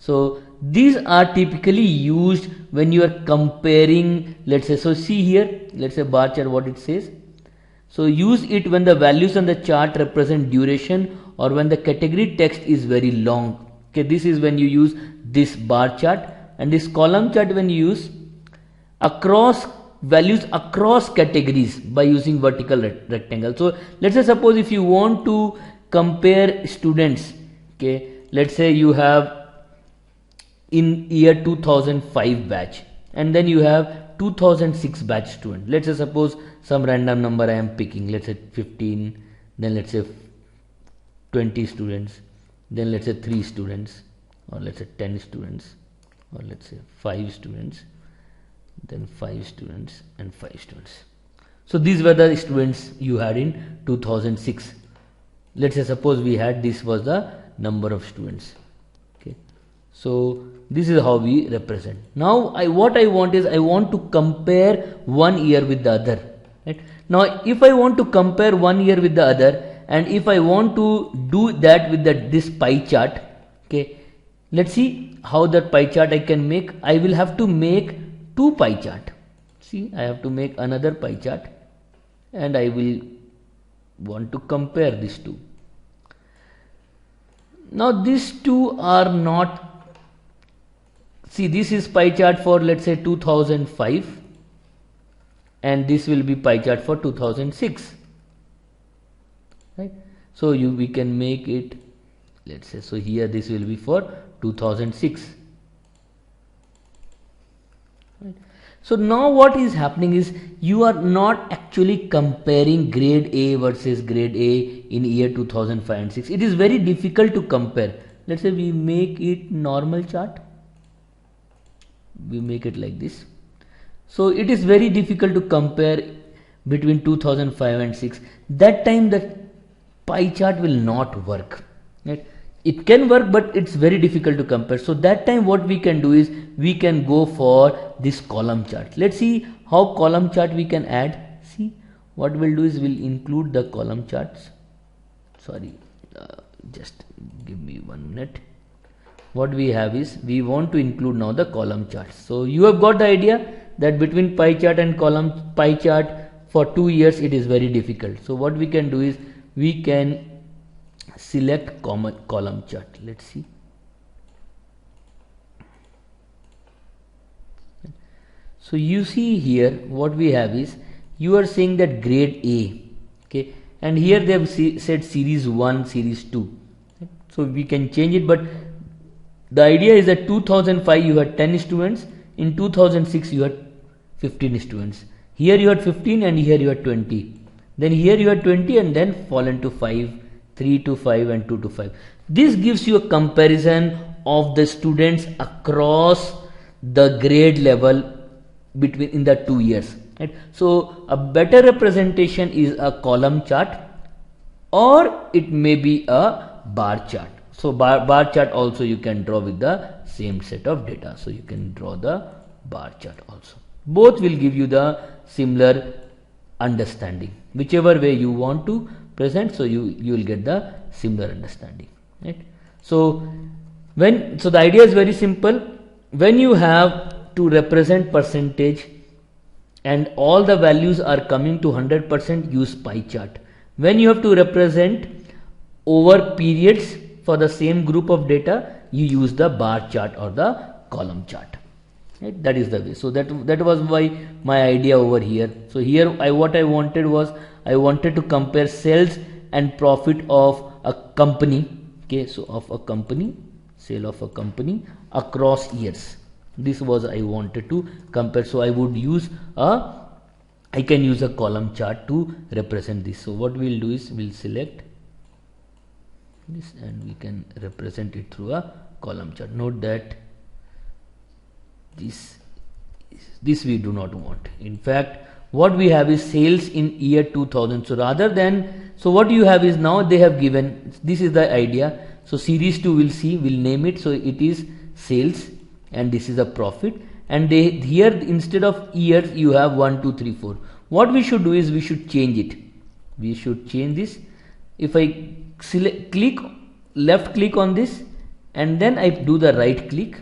So these are typically used when you are comparing, let's say, so see here, let's say bar chart what it says. So use it when the values on the chart represent duration or when the category text is very long. Okay, this is when you use this bar chart, and this column chart when you use across values across categories by using vertical rectangle. So let's say suppose if you want to compare students, okay, let's say you have in year 2005 batch and then you have 2006 batch student. Let's say suppose some random number I am picking, let's say 15, then let's say 20 students, then let's say 3 students, or let's say 10 students, or let's say 5 students, then 5 students and 5 students. So these were the students you had in 2006. Let's say suppose we had, this was the number of students. Okay, so this is how we represent. Now what I want is I want to compare one year with the other. Right? Now if I want to compare one year with the other, and if I want to do that with this pie chart, okay, let's see how that pie chart I can make. I will have to make two pie chart. See, I have to make another pie chart and I will want to compare these two. Now these two are not, see, this is pie chart for let's say 2005 and this will be pie chart for 2006. Right? So we can make it, let's say, so here this will be for 2006. Right? So now what is happening is you are not actually comparing grade A versus grade A in year 2005 and 6. It is very difficult to compare. Let's say we make it normal chart. We make it like this. So it is very difficult to compare between 2005 and 6. That time the pie chart will not work. Right? It can work, but it's very difficult to compare. So that time what we can do is we can go for this column chart. Let's see how column chart we can add. See, what we'll do is we'll include the column charts. Sorry, just give me 1 minute. What we have is we want to include now the column charts. So you have got the idea that between pie chart and column pie chart for 2 years it is very difficult. So what we can do is we can select column chart. Let's see. So you see here what we have is you are saying that grade A, okay, and here they have said series 1, series 2. So we can change it, but the idea is that 2005 you had 10 students, in 2006 you had 15 students. Here you had 15 and here you had 20. Then here you had 20 and then fall into 5, 3 to 5 and 2 to 5. This gives you a comparison of the students across the grade level between in the 2 years. Right? So a better representation is a column chart or it may be a bar chart. So bar chart also you can draw with the same set of data. So you can draw the bar chart also. Both will give you the similar understanding. Whichever way you want to present, so you will get the similar understanding. Right? So the idea is very simple. When you have to represent percentage and all the values are coming to 100%, use pie chart. When you have to represent over periods for the same group of data, you use the bar chart or the column chart. Right? That is the way. So that was why my idea over here. So here what I wanted was I wanted to compare sales and profit of a company. Okay, so of a company, sale of a company across years. This was I wanted to compare. So I would use I can use a column chart to represent this. So what we'll do is we'll select this and we can represent it through a column chart. Note that this we do not want. In fact, what we have is sales in year 2000. So rather than, so what you have is now they have given, this is the idea. So series 2 we'll name it. So it is sales and this is a profit, and they here instead of years you have 1, 2, 3, 4. What we should do is we should change it. We should change this. If I left click on this and then I do the right click.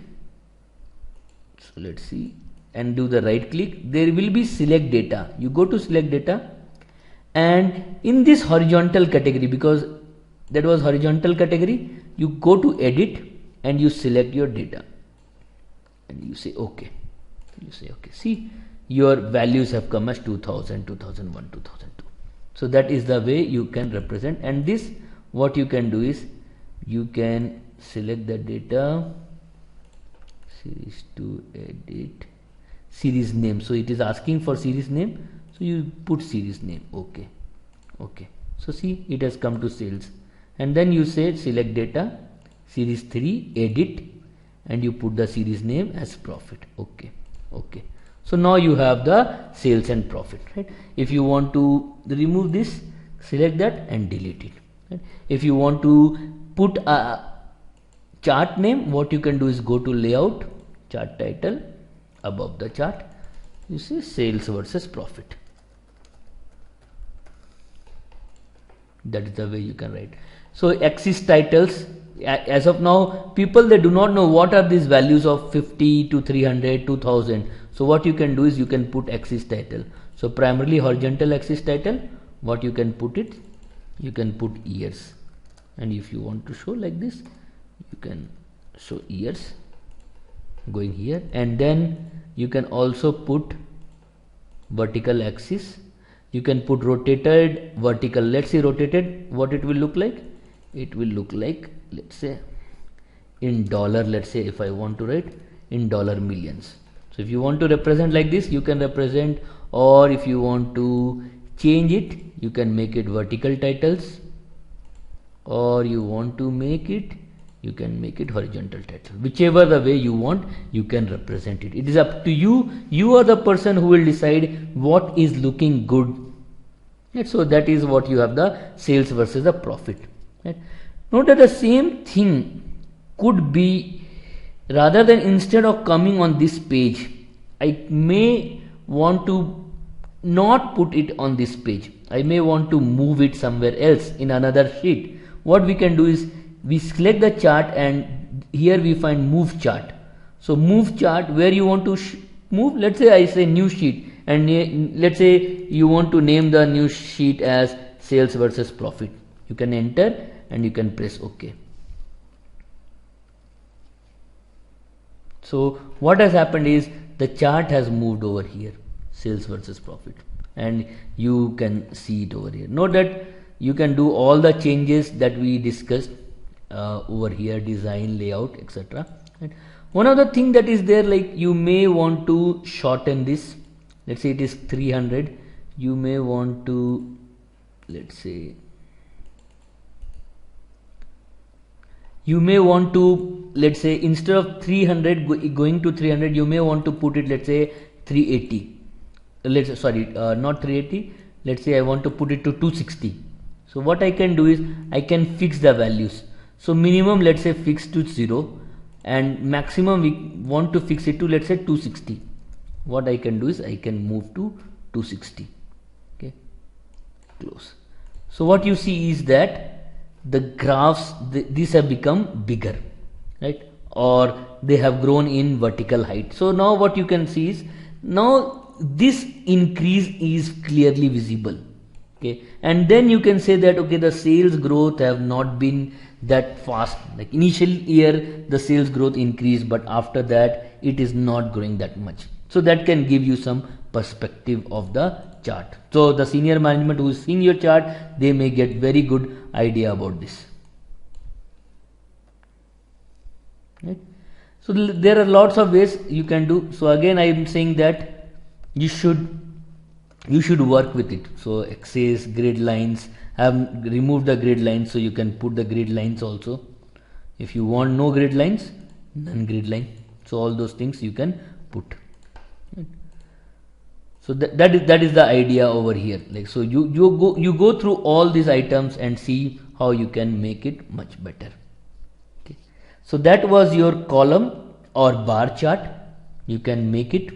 So let's see, and do the right click. There will be select data. You go to select data, and in this horizontal category, because that was horizontal category, you go to edit and you select your data and you say okay. You say okay. See, your values have come as 2000, 2001, 2002. So that is the way you can represent. And this, what you can do is you can select the data, series to edit, series name. So it is asking for series name, so you put series name. Okay, okay. So see, it has come to sales, and then you say select data, series 3, edit, and you put the series name as profit. Okay, okay. So now you have the sales and profit, right? If you want to remove this, select that and delete it, right? If you want to put a chart name, what you can do is go to layout, chart title, above the chart you see sales versus profit. That is the way you can write. So axis titles, as of now people, they do not know what are these values of 50 to 300, 2000. So what you can do is you can put axis title. So primarily horizontal axis title, what you can put it, you can put years, and if you want to show like this, you can show years going here, and then you can also put vertical axis. You can put rotated, vertical. Let's say rotated, what it will look like? It will look like, let's say in dollar, let's say if I want to write in dollar millions. So if you want to represent like this, you can represent, or if you want to change it, you can make it vertical titles, or you want to make it, you can make it horizontal title. Whichever the way you want, you can represent it. It is up to you. You are the person who will decide what is looking good. Right? So that is what you have, the sales versus the profit. Right? Note that the same thing could be, rather than instead of coming on this page, I may want to not put it on this page. I may want to move it somewhere else in another sheet. What we can do is we select the chart, and here we find move chart. So move chart, where you want to move, let's say I say new sheet, and let's say you want to name the new sheet as sales versus profit. You can enter and you can press OK. So what has happened is the chart has moved over here, sales versus profit, and you can see it over here. Note that you can do all the changes that we discussed over here, design, layout, etc. Right? One of the thing that is there, like you may want to shorten this. Let's say it is 300. You may want to, let's say, you may want to, let's say instead of 300 going to 300, you may want to put it, let's say 380. Let's sorry, not 380. Let's say I want to put it to 260. So what I can do is I can fix the values. So minimum, let's say fix to 0, and maximum we want to fix it to, let's say 260. What I can do is I can move to 260. Okay, close. So what you see is that the graphs, these have become bigger, right? Or they have grown in vertical height. So now what you can see is, now this increase is clearly visible. Okay, and then you can say that okay, the sales growth have not been that fast. Like initial year the sales growth increased, but after that it is not growing that much. So that can give you some perspective of the chart. So the senior management who is seeing your chart, they may get very good idea about this. Right? So there are lots of ways you can do. So again I am saying that you should work with it. So axis, grid lines, have removed the grid lines, so you can put the grid lines also. If you want no grid lines, none grid line. So all those things you can put. Right? So that is the idea over here. Like, so you go through all these items and see how you can make it much better. Okay. So that was your column or bar chart. You can make it